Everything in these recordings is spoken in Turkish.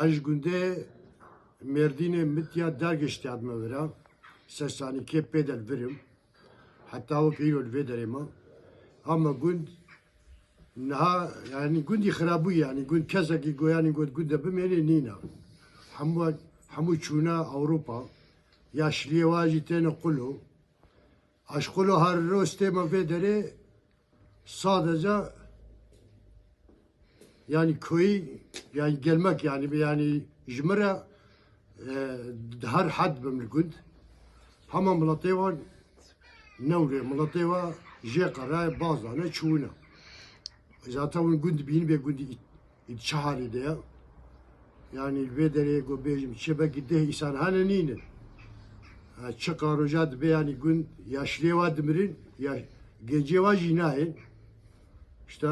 Aj günde Merdin'e mitya dergeçti adına vera. Sesani ke pedal verim. Hatta o kıyol vederim. Ama gün naha yani gündi kharabu yani gün kazaki goyani günde bimeli nina. Hamu çuna Avrupa. Yaşlıya vacitene kulu. Aşkulu her rostema vedere sadece yani köy yani gelmek yani jmera her had bimlgund hamam mlateva nevre mlateva jekara bazana çuna zaten gund bin be gund çahari de yani vedere go bejim çebe gide insan hanenine çıkaracağız be yani gün yaşlıya demirin ya gece var jinahin işte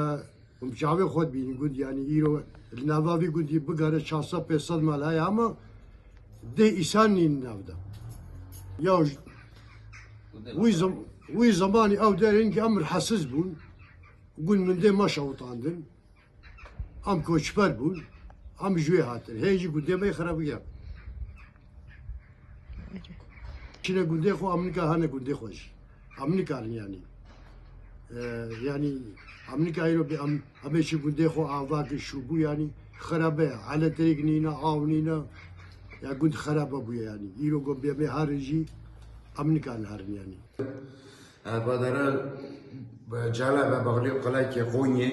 umçavi khod bin gün yani iro navavi gün bu gara çasa pesad malaya ama de insanın navda ya bu zamanı av derin ki amr hasız bun gün mende maşa utandın am koçper bun am jüye hatır heyci gün demeye xarabı yap Çin'e günde ko Amerika hane günde hoş. Amerika yani. Yani Amerika ile bir Amerika günde ko avak şu bu yani kharabe ala teriknina avnina ya günd kharabe bu yani. İro go bir harici Amerikan harin yani. Badara cala ve bağlı kolay ki Konya.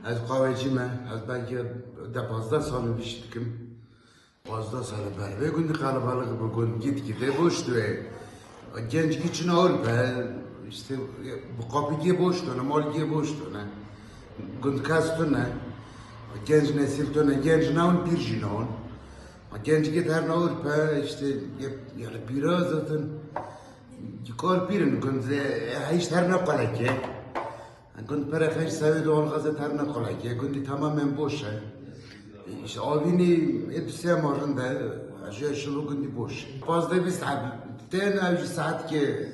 Az kahvecime az belki de fazla salı biştikim. Fazla sarı berbe gündü kalabalık bu gün git gide boştu. Genç için ol be işte bu kapı diye boştu ne mal diye boştu ne. Günd kastı ne. Genç nesil ne genç ne on pirji ne on. Genç git her ne ol be işte yani biraz zaten yıkar birin günd hiç her ne kolay ki. Günd para hiç sevdi ol gazet her ne kolay ki. Gündü tamamen boş. İşte avini hepsi marında aşağı gündü boş. Fazla bir saat. Ten avcı saat ki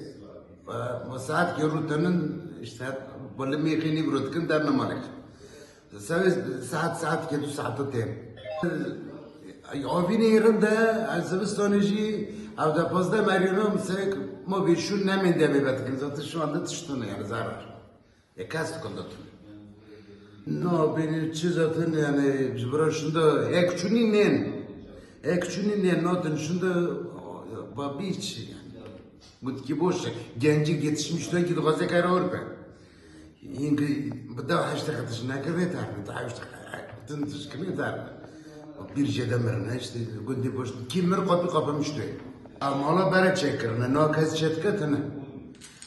rutanın işte böyle mekini burutken derne malak. Saat ki 2 saat tem. Avini yerinde Azerbaycan'ı avda fazla meriyonum sek mo bir şu nemin demi betkin zaten şu anda tıştığını yani zarar. Kast kondatın. No, beni çizaten yani burasında ekçünün notun şunda babiç yani. Mutki boş genci yetişmişler ki gazete kayra orbe. İngi bu da haşta katışına kadar tarih da haşta tın tışkını da bir jedemerine işte gündü boş kimler kapamıştı. Ama bara çekirne no kaz çetkatına.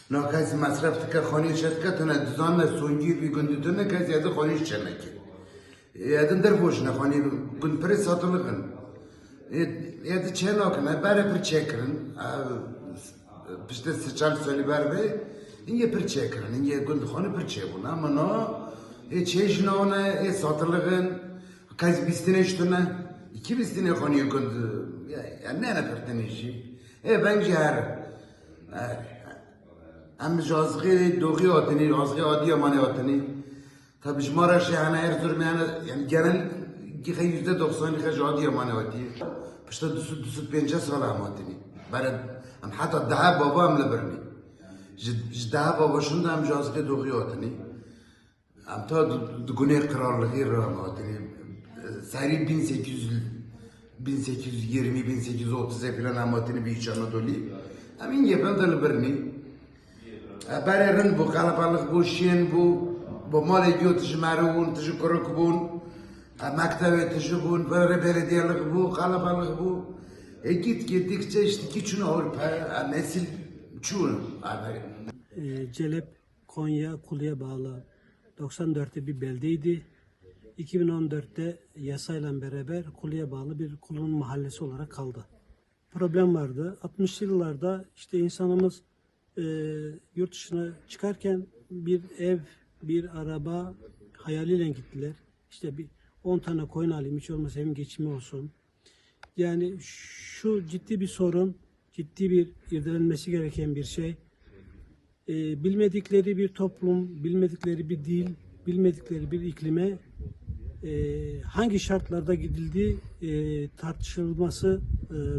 Nakaz masraf tıka khani çetkatına düzenle songi bir gündüdüne kaz ya da khani çeneki. Yadın der boşuna khani gün pres satılığın. Ya da çenokna bara bir çekirin. İşte sıçal söyle berbe. İnge bir çekirin. İnge gün khani bir çekun ama no çeşne ona satılığın kaz bistine iştine 2 bistine khani gündü. Ya ne pertenişi. Bence her هم جازغی دوغی آتنی جازغی عادی مانه آتنی tabi جماره شهانه Erzurum yani genel ki %90 ki عادی مانه آتی پشت دوست 5 سال هم آتنی برای هم حتی ده بابا هم لبرنی ده بابا شونده هم جازغی دوغی آتنی هم تا دگونه قرارlığı هم آتنی seri 1820-1830'a falan hem آتنی bir iç Anadolu hem inge ben de lüberni Barerın bu kalabalık bu şen bu mal ediyor tecmarun teckuruk bun mektebe tecbun böyle belediyelik bu kalabalık bu gittikçe işte kiçün Avrupa nesil çoğun Celep Konya Kulu'ya bağlı 94'te bir beldeydi. 2014'te yasayla beraber Kulu'ya bağlı bir Kulu'nun mahallesi olarak kaldı. Problem vardı. 60'lı yıllarda işte insanımız yurt dışına çıkarken bir ev, bir araba hayaliyle gittiler. İşte bir 10 tane koyun alayım, hiç olmazsa hem geçimi olsun. Yani şu ciddi bir sorun, ciddi bir irdelenmesi gereken bir şey. Bilmedikleri bir toplum, bilmedikleri bir dil, bilmedikleri bir iklime hangi şartlarda gidildiği tartışılması,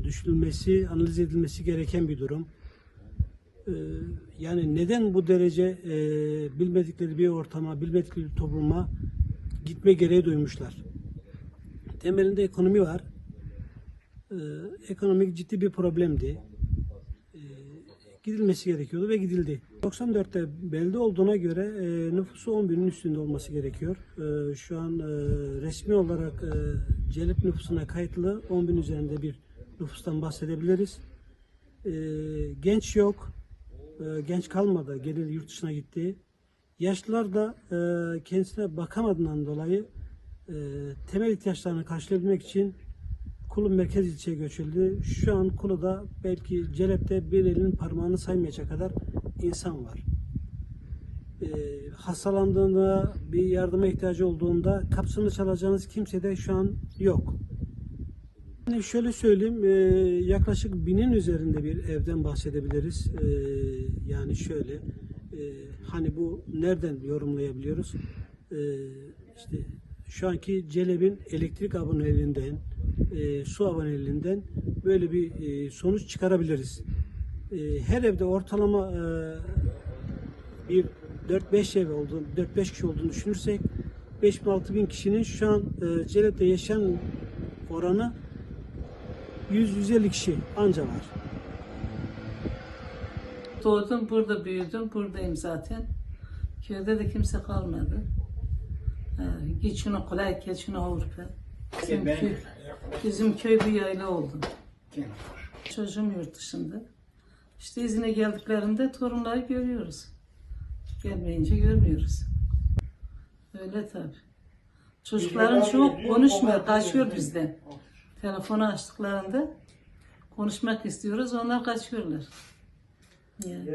düşünülmesi, analiz edilmesi gereken bir durum. Yani neden bu derece bilmedikleri bir ortama, bilmedikleri bir topluma gitme gereği duymuşlar? Temelinde ekonomi var. Ekonomik ciddi bir problemdi. Gidilmesi gerekiyordu ve gidildi. 94'te belde olduğuna göre nüfusu 10 binin üstünde olması gerekiyor. Şu an resmi olarak Celep nüfusuna kayıtlı 10 bin üzerinde bir nüfustan bahsedebiliriz. Genç yok. Genç kalmadı. Geliri yurt dışına gitti. Yaşlılar da kendisine bakamadığından dolayı temel ihtiyaçlarını karşılayabilmek için Kulu merkez ilçeye göçüldü. Şu an Kulu'da belki Celep'te bir elinin parmağını saymayacak kadar insan var. Hastalandığında, bir yardıma ihtiyacı olduğunda kapısını çalacağınız kimse de şu an yok. Yani şöyle söyleyeyim, yaklaşık 1000'in üzerinde bir evden bahsedebiliriz. Yani şöyle, hani bu nereden yorumlayabiliyoruz? İşte şu anki Celep'in elektrik aboneliğinden, su aboneliğinden böyle bir sonuç çıkarabiliriz. Her evde ortalama bir 4-5 ev olduğunu, 4-5 kişi olduğunu düşünürsek 5.000-6.000 bin kişinin şu an Celep'te yaşayan oranı 100-150 kişi anca var. Doğdum burada, büyüdüm, buradayım zaten. Köyde de kimse kalmadı. Geçini kolay, geçini Avrupa. Bizim köy bir yayla oldu. Çocuğum yurt dışında. İşte izine geldiklerinde torunları görüyoruz. Gelmeyince görmüyoruz. Öyle tabii. Çocukların çok konuşmuyor, kaçıyor bizden. Telefonu açtıklarında konuşmak istiyoruz, onlar kaçıyorlar. Yani.